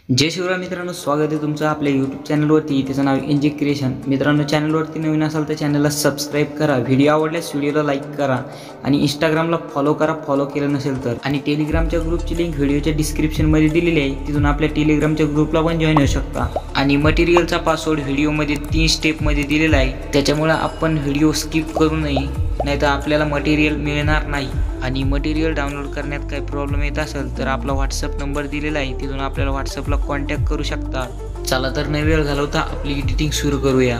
जय शिवराय मित्रांनो, स्वागत आहे तुमचं आपल्या यूट्यूब चॅनलवरती। त्याचं नाव एनजे क्रिएशन। मित्रांनो, चॅनलवरती नवीन असाल तर चॅनलला सबस्क्राईब करा, व्हिडिओ आवडल्यास व्हिडिओला लाईक करा आणि इंस्टाग्रामला फॉलो करा फॉलो केलं नसेल तर। आणि टेलिग्रामच्या ग्रुपची लिंक व्हिडिओच्या डिस्क्रिप्शनमध्ये दिलेली आहे, तिथून आपल्या टेलिग्रामच्या ग्रुपला पण जॉईन होऊ शकता। आणि मटेरियलचा पासवर्ड व्हिडिओमध्ये 3 स्टेपमध्ये दिलेला आहे, त्याच्यामुळे आपण व्हिडिओ स्किप करू नये, नाहीतर आपल्याला मटेरियल मिळणार नाही। आणि मटेरियल डाउनलोड करण्यात काही प्रॉब्लेम येत असेल तर आपला व्हॉट्सअप नंबर दिलेला आहे, तिथून आपल्याला व्हॉट्सअपला कॉन्टॅक्ट करू शकता। चला तर न वेळ घालवता आपली एडिटिंग सुरू करूया।